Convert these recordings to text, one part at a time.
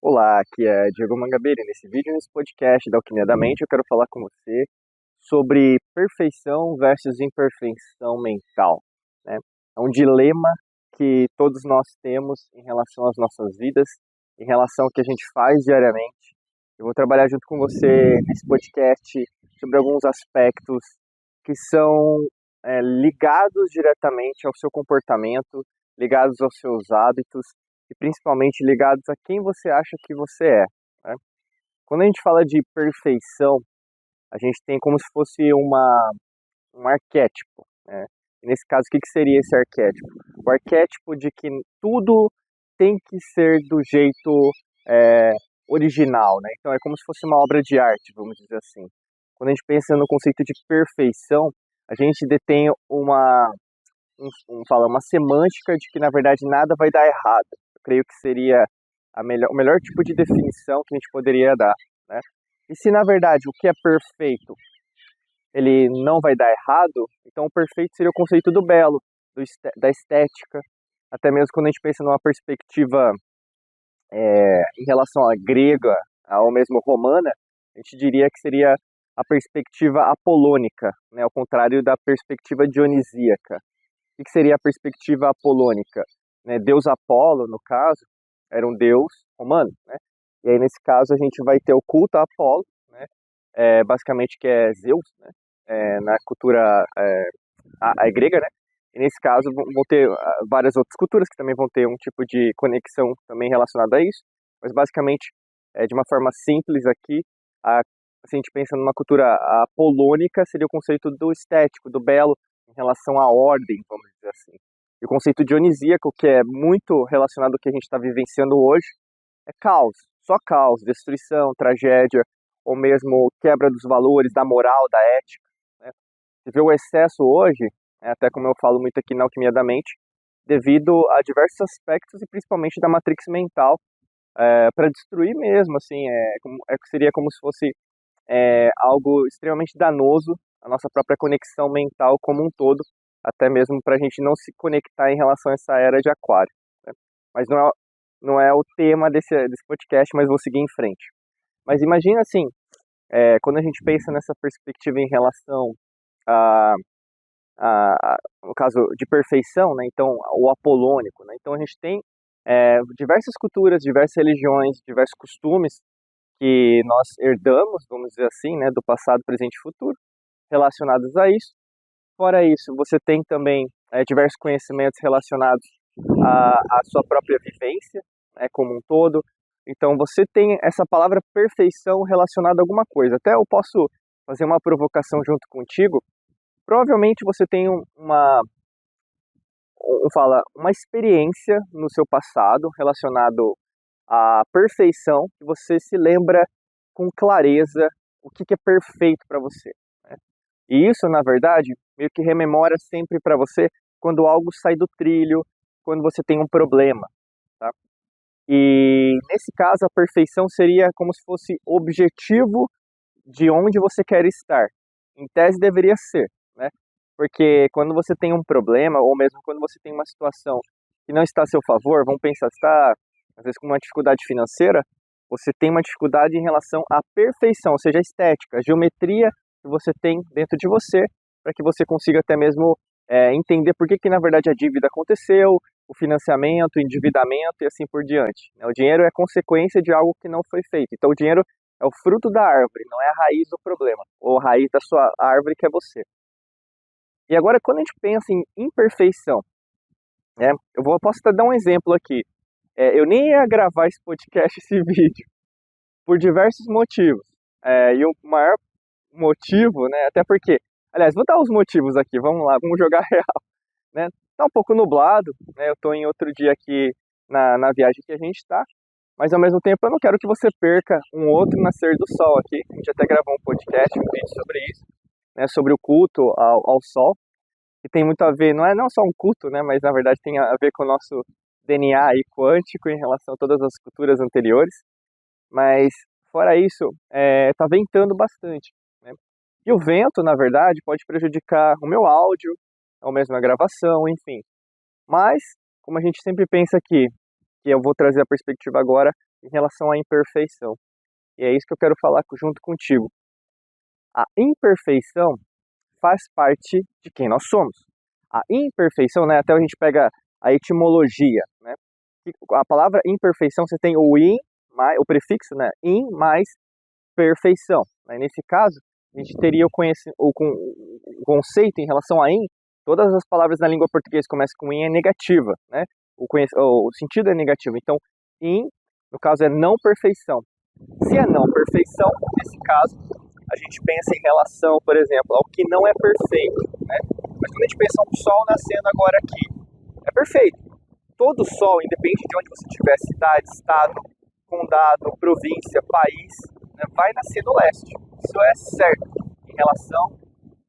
Olá, aqui é Diego Mangabeira. Nesse vídeo, nesse podcast da Alquimia da Mente, eu quero falar com você sobre perfeição versus imperfeição mental, né? É um dilema que todos nós temos em relação às nossas vidas, em relação ao que a gente faz diariamente. Eu vou trabalhar junto com você nesse podcast sobre alguns aspectos que são ligados diretamente ao seu comportamento, ligados aos seus hábitos e principalmente ligados a quem você acha que você é, né? Quando a gente fala de perfeição, a gente tem como se fosse um arquétipo, né? E nesse caso, o que seria esse arquétipo? O arquétipo de que tudo tem que ser do jeito é, original, né? Então é como se fosse uma obra de arte, vamos dizer assim. Quando a gente pensa no conceito de perfeição, a gente detém uma semântica de que na verdade nada vai dar errado. Eu creio que seria o melhor tipo de definição que a gente poderia dar, né? E se na verdade o que é perfeito ele não vai dar errado, então o perfeito seria o conceito do belo, da estética, até mesmo quando a gente pensa numa perspectiva em relação à grega, ou mesmo romana, a gente diria que seria a perspectiva apolônica, né, ao contrário da perspectiva dionisíaca. O que seria a perspectiva apolônica? Né, Deus Apolo, no caso, era um deus romano, né? E aí, nesse caso, a gente vai ter o culto a Apolo, né? Basicamente que é Zeus, né? Na cultura grega, né? E nesse caso, vão ter várias outras culturas que também vão ter um tipo de conexão também relacionada a isso, mas basicamente, de uma forma simples aqui, se a gente pensa numa cultura apolônica, seria o conceito do estético, do belo, em relação à ordem, vamos dizer assim. E o conceito dionisíaco, que é muito relacionado ao que a gente está vivenciando hoje, é caos, só caos, destruição, tragédia, ou mesmo quebra dos valores, da moral, da ética, né? Você vê o excesso hoje, até como eu falo muito aqui na Alquimia da Mente, devido a diversos aspectos e principalmente da matrix mental, para destruir mesmo, assim, seria como se fosse algo extremamente danoso à nossa própria conexão mental como um todo, até mesmo para a gente não se conectar em relação a essa era de aquário, né? Mas não é o tema desse podcast, mas vou seguir em frente. Mas imagina assim, quando a gente pensa nessa perspectiva em relação a, no caso de perfeição, né? Então o apolônico, né? Então a gente tem diversas culturas, diversas religiões, diversos costumes que nós herdamos, vamos dizer assim, né, do passado, presente e futuro, relacionados a isso. Fora isso, você tem também diversos conhecimentos relacionados à sua própria vivência, né, como um todo. Então, você tem essa palavra perfeição relacionada a alguma coisa. Até eu posso fazer uma provocação junto contigo. Provavelmente você tem uma experiência no seu passado relacionado à perfeição, que você se lembra com clareza o que é perfeito para você, né? E isso, na verdade, meio que rememora sempre para você quando algo sai do trilho, quando você tem um problema, tá? E nesse caso, a perfeição seria como se fosse o objetivo de onde você quer estar. Em tese, deveria ser, né? Porque quando você tem um problema, ou mesmo quando você tem uma situação que não está a seu favor, vamos pensar, você está, às vezes, com uma dificuldade financeira, você tem uma dificuldade em relação à perfeição, ou seja, a estética, a geometria que você tem dentro de você, para que você consiga até mesmo entender por que, na verdade, a dívida aconteceu, o financiamento, o endividamento e assim por diante, né? O dinheiro é consequência de algo que não foi feito. Então, o dinheiro é o fruto da árvore, não é a raiz do problema, ou a raiz da sua árvore que é você. E agora, quando a gente pensa em imperfeição, né, posso até dar um exemplo aqui. Eu nem ia gravar esse podcast, esse vídeo, por diversos motivos. E o maior motivo, né, até porque, aliás, vou dar os motivos aqui, vamos lá, vamos jogar real, né? Tá um pouco nublado, né, eu estou em outro dia aqui na viagem que a gente está, mas ao mesmo tempo eu não quero que você perca um outro nascer do sol aqui. A gente até gravou um podcast, um vídeo sobre isso, né, sobre o culto ao sol, que tem muito a ver, não só um culto, né, mas na verdade tem a ver com o nosso DNA aí quântico em relação a todas as culturas anteriores. Mas fora isso, tá ventando bastante, né? E o vento, na verdade, pode prejudicar o meu áudio, ou mesmo a gravação, enfim. Mas, como a gente sempre pensa aqui, que eu vou trazer a perspectiva agora em relação à imperfeição. E é isso que eu quero falar junto contigo. A imperfeição faz parte de quem nós somos. A imperfeição, né, até a gente pega a etimologia, né? A palavra imperfeição, você tem o in, o prefixo, né, in mais perfeição. Né? Nesse caso, a gente teria o conceito em relação a in, todas as palavras na língua portuguesa que começam com in é negativa, né? O sentido é negativo. Então, in, no caso, é não perfeição. Se é não perfeição, nesse caso, a gente pensa em relação, por exemplo, ao que não é perfeito, né? Mas quando a gente pensa um sol nascendo agora aqui, é perfeito. Todo sol, independente de onde você estiver, cidade, estado, condado, província, país, né, vai nascer no leste. Isso é certo em relação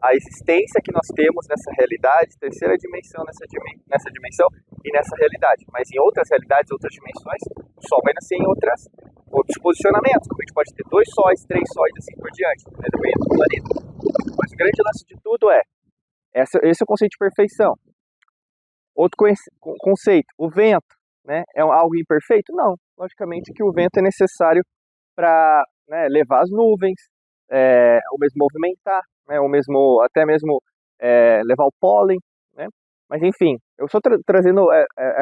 à existência que nós temos nessa realidade, terceira dimensão, nessa dimensão e nessa realidade. Mas em outras realidades, outras dimensões, o sol vai nascer em outros posicionamentos, como a gente pode ter 2 sóis, 3 sóis, assim por diante, né, dependendo do planeta. Mas o grande lance de tudo esse é o conceito de perfeição. Outro conceito, o vento, né, é algo imperfeito? Não, logicamente que o vento é necessário para, né, levar as nuvens, ou mesmo movimentar, né, ou mesmo até mesmo levar o pólen, né? Mas enfim, eu estou trazendo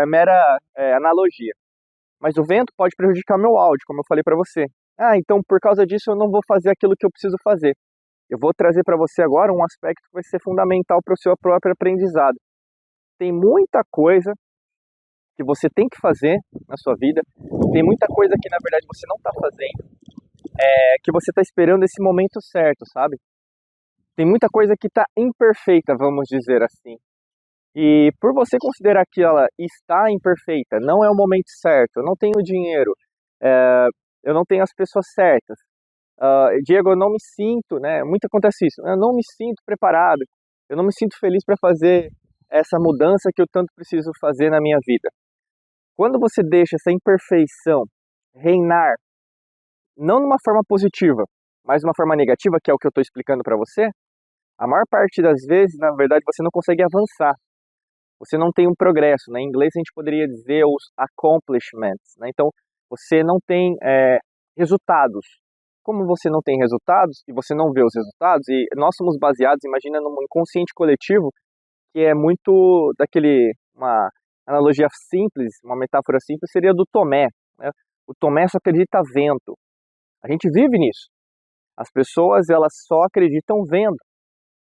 mera analogia. Mas o vento pode prejudicar meu áudio, como eu falei para você. Ah, então por causa disso eu não vou fazer aquilo que eu preciso fazer. Eu vou trazer para você agora um aspecto que vai ser fundamental para o seu próprio aprendizado. Tem muita coisa que você tem que fazer na sua vida, tem muita coisa que na verdade você não está fazendo, que você está esperando esse momento certo, sabe? Tem muita coisa que está imperfeita, vamos dizer assim. E por você considerar que ela está imperfeita, não é o momento certo, eu não tenho dinheiro, eu não tenho as pessoas certas, Diego, eu não me sinto, né? Muito acontece isso, eu não me sinto preparado, eu não me sinto feliz para fazer essa mudança que eu tanto preciso fazer na minha vida. Quando você deixa essa imperfeição reinar, não numa forma positiva, mas numa forma negativa, que é o que eu estou explicando para você, a maior parte das vezes, na verdade, você não consegue avançar. Você não tem um progresso. Né? Em inglês a gente poderia dizer os accomplishments. Né? Então, você não tem resultados. Como você não tem resultados, e você não vê os resultados, e nós somos baseados, imagina, num inconsciente coletivo, que é muito uma analogia simples, uma metáfora simples, seria do Tomé. Né? O Tomé só acredita vendo. A gente vive nisso. As pessoas, elas só acreditam vendo.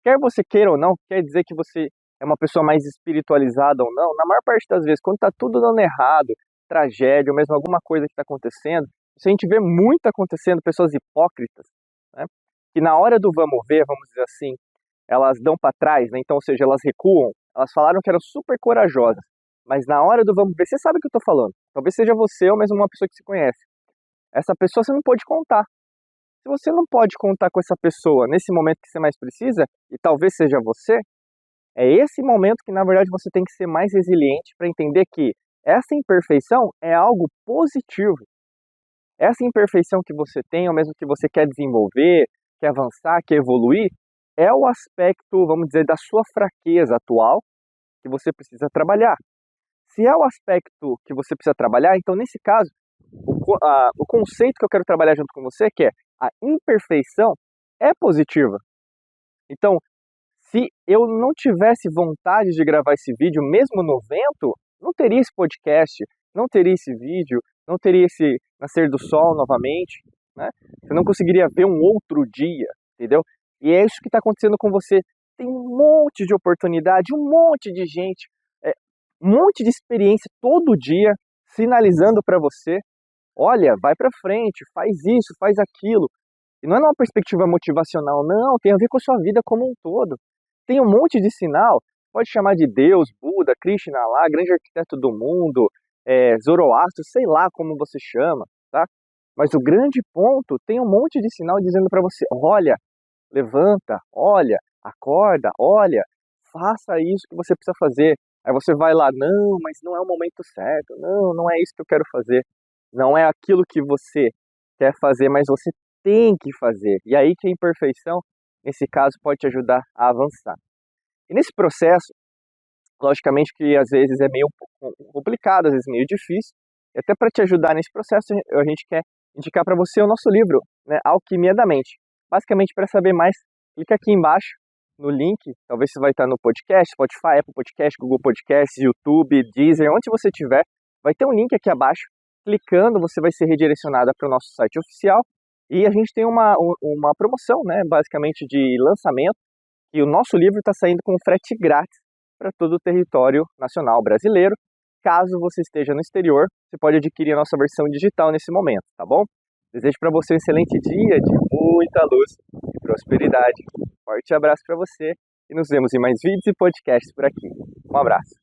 Quer você queira ou não, quer dizer que você é uma pessoa mais espiritualizada ou não, na maior parte das vezes, quando está tudo dando errado, tragédia, ou mesmo alguma coisa que está acontecendo, isso a gente vê muito acontecendo, pessoas hipócritas, né? Que na hora do vamos ver, vamos dizer assim, elas dão para trás, né? Então, ou seja, elas recuam, elas falaram que eram super corajosas, mas na hora do vamos ver, você sabe o que eu estou falando, talvez seja você ou mesmo uma pessoa que se conhece, essa pessoa você não pode contar. Se você não pode contar com essa pessoa nesse momento que você mais precisa, e talvez seja você, é esse momento que, na verdade, você tem que ser mais resiliente para entender que essa imperfeição é algo positivo. Essa imperfeição que você tem, ou mesmo que você quer desenvolver, quer avançar, quer evoluir, é o aspecto, vamos dizer, da sua fraqueza atual que você precisa trabalhar. Se é o aspecto que você precisa trabalhar, então, nesse caso, o conceito que eu quero trabalhar junto com você, que é a imperfeição, é positiva. Então, se eu não tivesse vontade de gravar esse vídeo, mesmo no vento, não teria esse podcast, não teria esse vídeo, não teria esse nascer do sol novamente, né? Você não conseguiria ver um outro dia, entendeu? E é isso que está acontecendo com você. Tem um monte de oportunidade, um monte de gente, um monte de experiência todo dia sinalizando para você, olha, vai para frente, faz isso, faz aquilo. E não é numa perspectiva motivacional, não, tem a ver com a sua vida como um todo. Tem um monte de sinal, pode chamar de Deus, Buda, Krishna lá, grande arquiteto do mundo, Zoroastro, sei lá como você chama, tá? Mas o grande ponto, tem um monte de sinal dizendo para você, olha, levanta, olha, acorda, olha, faça isso que você precisa fazer. Aí você vai lá, não, mas não é o momento certo, não, não é isso que eu quero fazer. Não é aquilo que você quer fazer, mas você tem que fazer. E aí que a imperfeição, nesse caso, pode te ajudar a avançar. E nesse processo, logicamente que às vezes é meio complicado, às vezes meio difícil, E até para te ajudar nesse processo, a gente quer indicar para você o nosso livro, né, Alquimia da Mente. Basicamente, para saber mais, clica aqui embaixo no link, talvez você vai estar no podcast, Spotify, Apple Podcast, Google Podcast, YouTube, Deezer, onde você estiver, vai ter um link aqui abaixo. Clicando, você vai ser redirecionada para o nosso site oficial. E a gente tem uma promoção, né, basicamente de lançamento, e o nosso livro está saindo com frete grátis para todo o território nacional brasileiro. Caso você esteja no exterior, você pode adquirir a nossa versão digital nesse momento, tá bom? Desejo para você um excelente dia de muita luz e prosperidade. Forte abraço para você e nos vemos em mais vídeos e podcasts por aqui. Um abraço.